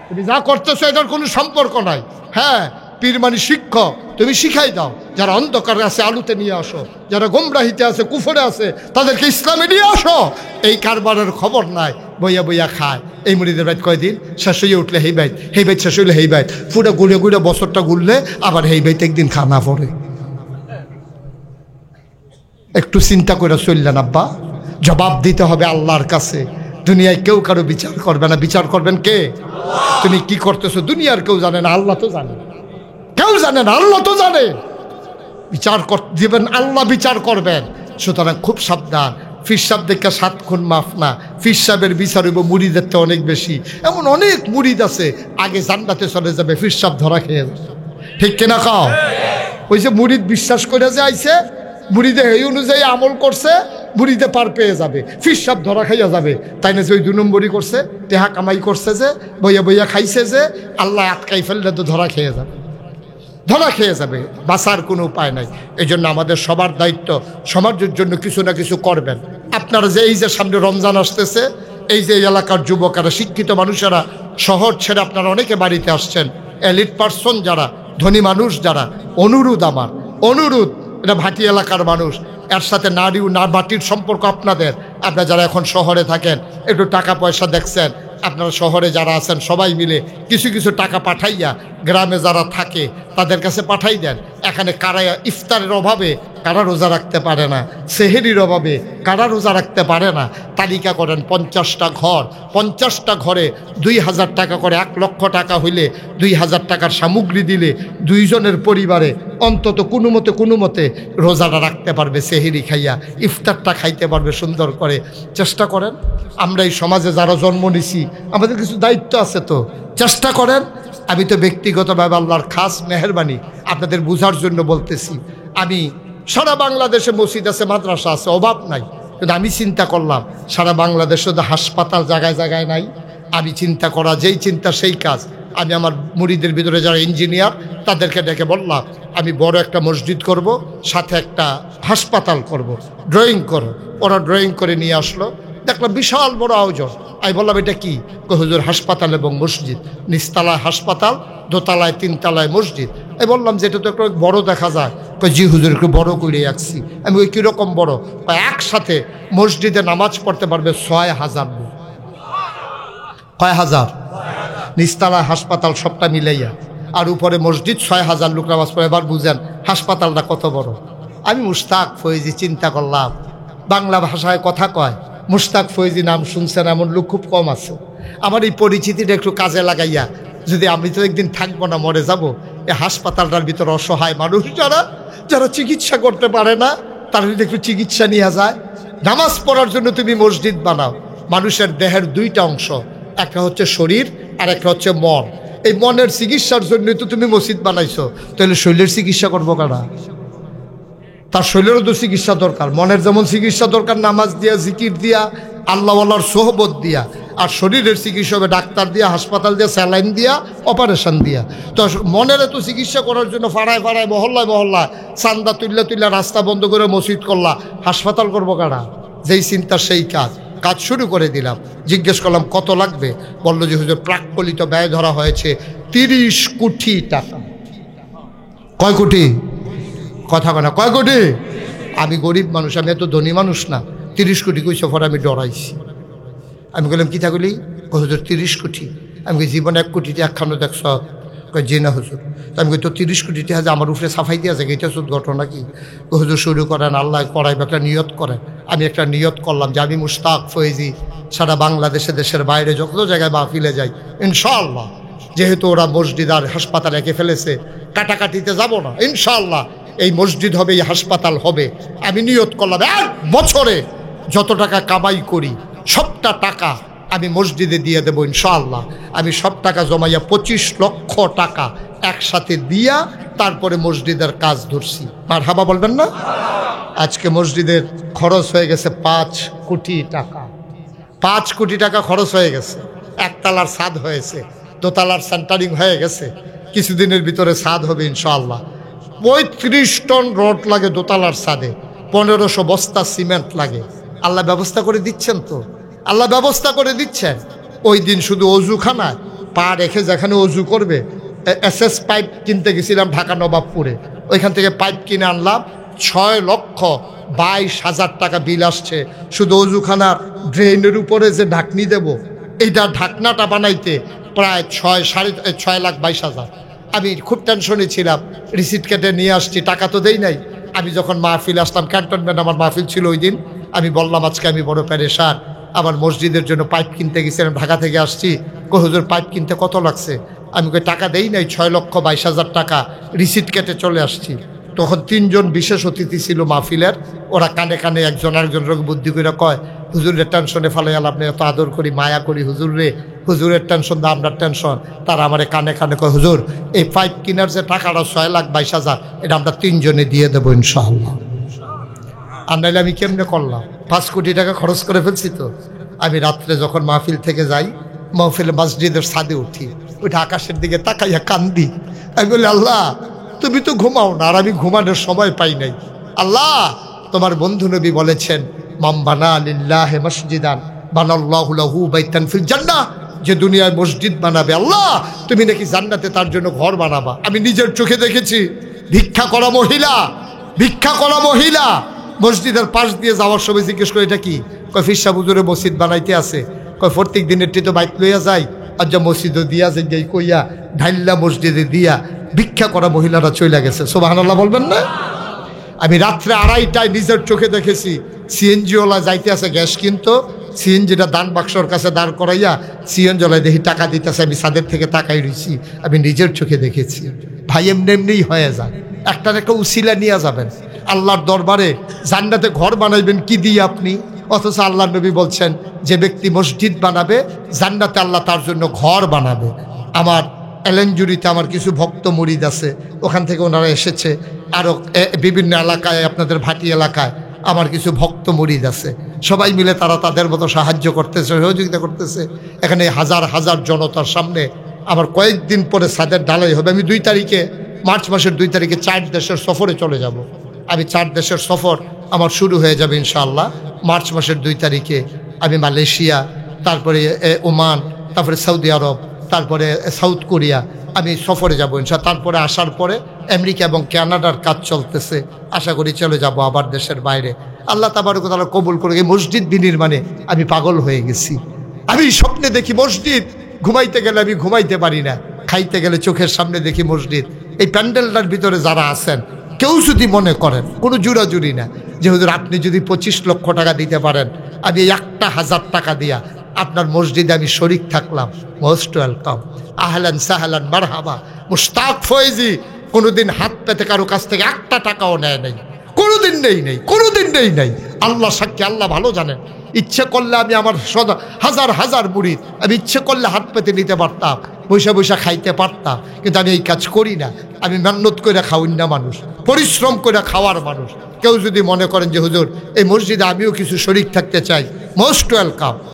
তুমি যা করতেছো এটার কোনো সম্পর্ক নাই। হ্যাঁ, পীর মানে শিক্ষক, তুমি শিখাই দাও। যারা অন্ধকারে আছে আলুতে নিয়ে আসো, যারা গোমরাহিতে আছে কুফরে আছে তাদেরকে ইসলামে নিয়ে আসো। এই কারবারের খবর নাই, বইয়া বইয়া খায়। এই মুড়িদের বাইত কয়দিন শেষ হয়ে উঠলে হেই বাইত শেষ হইলে হেই বাইত, পুরো ঘুরে ঘুরে বছরটা ঘুরলে আবার হেই বাইত একদিন খানা পড়ে। একটু চিন্তা করে চললেন আব্বা, জবাব দিতে হবে আল্লাহর কাছে। দুনিয়ায় কেউ কারো বিচার করবে না, বিচার করবেন কে? তুমি কি করতেছো দুনিয়ার কেউ জানে না, আল্লাহ তো জানে। কেউ জানে না, আল্লাহ তো জানে। বিচার দিবেন, আল্লাহ বিচার করবেন। সুতরাং খুব সাবধান। ফির সাহেব দেখে 7 খুন মাফ না, ফির সাহেবের বিচার হইব মুরিদের তো অনেক বেশি। এমন অনেক মুরিদ আছে আগে জান্নাতে চলে যাবে, ফির সাহেব ধরা খেয়ে যাবে। ঠিক কিনা খাও? ওই যে মুরিদ বিশ্বাস করে যে আইছে, মুরিদে এই অনুযায়ী আমল করছে, মুরিদে পার পেয়ে যাবে, ফির সাহেব ধরা খাইয়া যাবে। তাই না? যে ওই 2 নম্বরই করছে, টেহা কামাই করছে, যে বইয়া বইয়া খাইছে, যে আল্লাহ আটকাই ফেললে তো ধরা খেয়ে যাবে, ধরা খেয়ে যাবে। বাঁচার কোনো উপায় নাই। এই জন্য আমাদের সবার দায়িত্ব, সমাজের জন্য কিছু না কিছু করবেন। আপনারা যে এই যে সামনে রমজান আসতেছে, এই যে এলাকার যুবকেরা, শিক্ষিত মানুষেরা শহর ছেড়ে আপনারা অনেকে বাড়িতে আসছেন, এলিট পার্সন যারা, ধনী মানুষ যারা, আমার অনুরোধ, এটা ভাটি এলাকার মানুষ, এর সাথে নারী না বাটির সম্পর্ক আপনাদের। আপনারা যারা এখন শহরে থাকেন, একটু টাকা পয়সা দেখছেন, আপনারা শহরে যারা আছেন সবাই মিলে কিছু কিছু টাকা পাঠাইয়া গ্রামে যারা থাকে তাদের কাছে পাঠাই দেন। এখানে কারা ইফতারের অভাবে কারা রোজা রাখতে পারে না, সেহেরির অভাবে কারা রোজা রাখতে পারে না, তালিকা করেন। 50টা ঘর, 50টা ঘরে 2000 টাকা করে, 1 লক্ষ টাকা হইলে 2000 টাকার সামগ্রী দিলে 2 জনের পরিবারে অন্তত কোনো মতে রোজাটা রাখতে পারবে, সেহেরি খাইয়া ইফতারটা খাইতে পারবে সুন্দর করে। চেষ্টা করেন। আমরা এই সমাজে যারা জন্ম নিছি আমাদের কিছু দায়িত্ব আছে, তো চেষ্টা করেন। আমি তো ব্যক্তিগতভাবে আল্লাহর খাস মেহেরবানি আপনাদের বুঝার জন্য বলতেছি। আমি সারা বাংলাদেশে মসজিদ আছে, মাদ্রাসা আছে, অভাব নাই। কিন্তু আমি চিন্তা করলাম সারা বাংলাদেশে তো হাসপাতাল জায়গায় জায়গায় নাই। আমি চিন্তা করা, যেই চিন্তা সেই কাজ। আমি আমার মুরিদের ভিতরে যারা ইঞ্জিনিয়ার তাদেরকে ডেকে বললাম আমি বড় একটা মসজিদ করব, সাথে একটা হাসপাতাল করব, ড্রয়িং করো। ওরা ড্রয়িং করে নিয়ে আসলো, দেখলাম বিশাল বড় আয়োজন। আমি বললাম এটা কি? হুজুর হাসপাতাল এবং মসজিদ, নিচতলায় হাসপাতাল, দোতলায় 3 তলায় মসজিদ। আমি বললাম যে এটা তো একটু বড় দেখা যায়। জি হুজুর একটু বড় করে রাখছি। আমি ওই কীরকম বড়? একসাথে মসজিদে নামাজ পড়তে পারবে 6000 লোক। কয় হাজার? নিচতলায় হাসপাতাল সবটা মিলাইয়া, আর উপরে মসজিদ, 6000 লোক নামাজ পড়ে। এবার বুঝেন হাসপাতালটা কত বড়। আমি মুশতাক ফৈজি চিন্তা করলাম, বাংলা ভাষায় কথা কয়, মুশতাক ফৈজি নাম শুনছেন এমন লোক খুব কম আছে। আমার এই পরিচিতিটা একটু কাজে লাগাইয়া, যদি আমি তো একদিন থাকবো না, মরে যাব, এই হাসপাতালটার ভিতর অসহায় মানুষ যারা চিকিৎসা করতে পারে না, তারা যদি একটু চিকিৎসা নিয়ে যায়। নামাজ পড়ার জন্য তুমি মসজিদ বানাও। মানুষের দেহের 2টা অংশ, একটা হচ্ছে শরীর আর একটা হচ্ছে মন। এই মনের চিকিৎসার জন্যই তো তুমি মসজিদ বানাইছো, তাহলে শরীরের চিকিৎসা করবো কারা? তার শরীরেরও তো চিকিৎসা দরকার। মনের যেমন চিকিৎসা দরকার নামাজ দিয়া, জিকির দিয়া, আল্লাহওয়ালার সোহবত দিয়া, আর শরীরের চিকিৎসা হবে ডাক্তার দিয়া, হাসপাতাল দিয়া, স্যালাইন দিয়া, অপারেশন দিয়া। তো মনের তো চিকিৎসা করার জন্য পাড়ায় পাড়ায়, মহল্লায় মহল্লায় চান্দা তুললা রাস্তা বন্ধ করে মসজিদ করলা, হাসপাতাল করবো কারা? যেই চিন্তা সেই কাজ শুরু করে দিলাম। জিজ্ঞেস করলাম কত লাগবে? বললো যে হুজুর প্রাক্কলিত ব্যয় ধরা হয়েছে 30 কোটি টাকা। কয় কোটি? কথা বলে কয় কোটি? আমি গরিব মানুষ, আমি এত ধনী মানুষ না। 30 কোটি কইছে, পরে আমি ডরাইছি। আমি বললাম কি থাকলি? হুজুর 30 কোটি। আমি জীবনে 1 কোটিতে একখানো দেখছ? জি না হুজুর। আমি কই তো 30 কোটি টাকা আমার উপরে সাফাই দিয়ে আছে, এটা শুধু ঘটনা কি? হুজুর শুরু করেন, আল্লাহ করাইবে, একটা নিয়ত করেন। আমি একটা নিয়ত করলাম যে আমি মুশতাক ফৈজি সারা বাংলাদেশে, দেশের বাইরে যত জায়গায় মাহফিলে যাই, ইনশাআল্লাহ, যেহেতু ওরা মসজিদ আর হাসপাতাল এঁকে ফেলেছে, কাটাকাটিতে যাব না, ইনশাআল্লাহ এই মসজিদ হবে, এই হাসপাতাল হবে। আমি নিয়ত করলাম 1 বছরে যত টাকা কামাই করি সবটা টাকা আমি মসজিদে দিয়ে দেবো ইনশাআল্লাহ। আমি সব টাকা জমাইয়া 25 লক্ষ টাকা একসাথে দিয়া তারপরে মসজিদের কাজ ধরছি। মারহাবা বলবেন না? আজকে মসজিদের খরচ হয়ে গেছে 5 কোটি টাকা। 5 কোটি টাকা খরচ হয়ে গেছে। 1 তলার ছাদ হয়েছে, 2 তলার সেন্টারিং হয়ে গেছে, কিছুদিনের ভিতরে ছাদ হবে ইনশাআল্লাহ। 35 টন রড লাগে 2 তলার ছাদে, 1500 বস্তা সিমেন্ট লাগে। আল্লাহ ব্যবস্থা করে দিচ্ছেন তো, আল্লাহ ব্যবস্থা করে দিচ্ছেন। ওই দিন শুধু অজুখানায় পা রেখে যেখানে অজু করবে SS পাইপ কিনতে গেছিলাম ঢাকা নবাবপুরে, ওইখান থেকে পাইপ কিনে আনলাম, 6,22,000 টাকা বিল আসছে। শুধু অজুখানার ড্রেনের উপরে যে ঢাকনি দেব, এইটা ঢাকনাটা বানাইতে প্রায় 6,22,000। আমি খুব টেনশনে ছিলাম, রিসিট কেটে নিয়ে আসছি, টাকা তো দেই নাই। আমি যখন মাহফিল আসলাম, ক্যান্টনমেন্ট আমার মাহফিল ছিল ওই দিন, আমি বললাম আজকে আমি বড় পেরেশান, আমার মসজিদের জন্য পাইপ কিনতে গেছিলাম, ঢাকা থেকে আসছি। হুজুর পাইপ কিনতে কত লাগছে? আমি কই টাকা দেই নাই, 6,22,000 টাকা, রিসিট কেটে চলে আসছি। তখন 3 জন বিশেষ অতিথি ছিল মাহফিলের, ওরা কানে কানে একজন আরেকজনের বুদ্ধি করে কয়, হুজুরের টেনশনে ফেলাইয়াল, আপনি এত আদর করি মায়া করি হুজুর রে, হুজুরের টেনশন দা আমরা টেনশন। তারা আমার কানে কানে কয়, হুজুর এই পাইপ কিনার যে টাকাটা 6,22,000, এটা আমরা 3 জনে দিয়ে দেবো ইনশাআল্লাহ। আর নাইলে আমি কেমনে করলাম? 5 কোটি টাকা খরচ করে ফেলছি তো। আমি রাত্রে যখন মাহফিল থেকে যাই, মাহফিলে মসজিদের ছাদে উঠি, ওইটা আকাশের দিকে তাকাইয়া কান্দি। আমি বলি, আল্লাহ তুমি তো ঘুমাও না, আর আমি ঘুমানোর সময় পাই নাই। আল্লাহ তোমার বন্ধু নবী বলেছেন, মান বানা লিল্লাহি মসজিদান বানাল্লাহু লাহু বাইতান ফিল জান্নাহ, যে দুনিয়ায় মসজিদ বানাবে আল্লাহ, তুমি নাকি জান্নাতে তার জন্য ঘর বানাবা। আমি নিজের চোখে দেখেছি, ভিক্ষা করা মহিলা মসজিদের পাশ দিয়ে যাওয়ার সময় জিজ্ঞেস করে, এটা কি? কয় ফিরসা হুজুরে মসজিদ বানাইতে আছে। কয় প্রত্যেক দিনের তো বাইক লইয়া যায়, আর যা মসজিদও দিয়া যাই কইয়া ঢাইল্লা মসজিদে দিয়া ভিক্ষা করা মহিলারা চলে গেছে। সুবহানাল্লাহ বলবেন না? আমি রাত্রে 2:30টায় নিজের চোখে দেখেছি, সিএনজিওয়ালা যাইতে আছে গ্যাস কিনতো, সিএনজিটা দান বাক্সর কাছে দাঁড় করাইয়া সিএনজিওয়ালা দেখি টাকা দিতেছে, আমি ছাদের থেকে তাকাই রইছি, আমি নিজের চোখে দেখেছি। ভাই এমনিই হয়ে যায়, একটা উসিলা নিয়ে যাবেন আল্লাহর দরবারে, জান্নাতে ঘর বানাইবেন কি দিয়ে আপনি? অথচ আল্লাহ নবী বলছেন, যে ব্যক্তি মসজিদ বানাবে জান্নাতে আল্লাহ তার জন্য ঘর বানাবে। আমার এলেনজুরিতে আমার কিছু ভক্ত মুরিদ আছে, ওখান থেকে ওনারা এসেছে। আরও বিভিন্ন এলাকায়, আপনাদের ভাটি এলাকায় আমার কিছু ভক্ত মুরিদ আছে। সবাই মিলে তারা তাদের মতো সাহায্য করতেছে, সহযোগিতা করতেছে। এখানে হাজার হাজার জনতার সামনে আমার কয়েকদিন পরে ছাদের ঢালাই হবে। আমি 2 তারিখে, মার্চ মাসের 2 তারিখে 4 দেশের সফরে চলে যাব। আমি 4 দেশের সফর আমার শুরু হয়ে যাবে ইনশাআল্লাহ। মার্চ মাসের 2 তারিখে আমি মালয়েশিয়া, তারপরে ওমান, তারপরে সৌদি আরব, তারপরে সাউথ কোরিয়া আমি সফরে যাব ইনশাআল্লাহ। তারপরে আসার পরে আমেরিকা এবং কানাডার কাজ চলতেছে, আশা করি চলে যাব আবার দেশের বাইরে। আল্লাহ তাবারক ওয়া তাআলা কবুল করে। এই মসজিদ বিনির্মাণে আমি পাগল হয়ে গেছি। আমি স্বপ্নে দেখি মসজিদ, ঘুমাইতে গেলে আমি ঘুমাইতে পারি না, খাইতে গেলে চোখের সামনে দেখি মসজিদ। এই প্যান্ডেলটার ভিতরে যারা আছেন, কেউ যদি মনে করেন, কোনো জুরাজুরি না, যে হুজুর আপনি যদি 25 লক্ষ টাকা দিতে পারেন, আমি 1,000 টাকা দিয়া আপনার মসজিদে আমি শরিক থাকলাম, মোস্ট ওয়েলকাম, আহলান সাহলান মারহাবা। মুশতাক ফয়েজি কোনোদিন হাত পেতে কারো কাছ থেকে 1 টাকাও নেয় নাই, কোনোদিন নেই নাই। আল্লাহ সাক্ষী, আল্লাহ ভালো জানেন। ইচ্ছে করলে আমি আমার হাজার হাজার মুরিদ, আমি ইচ্ছে করলে হাত পেতে নিতে পারতাম, বৈশা খাইতে পারতাম, কিন্তু আমি এই কাজ করি না। আমি মেহনত করে খাওয়াই না মানুষ, পরিশ্রম করে খাওয়ার মানুষ। কেউ যদি মনে করেন যে হুজুর এই মসজিদে আমিও কিছু শরিক থাকতে চাই, মোস্ট ওয়েলকাম।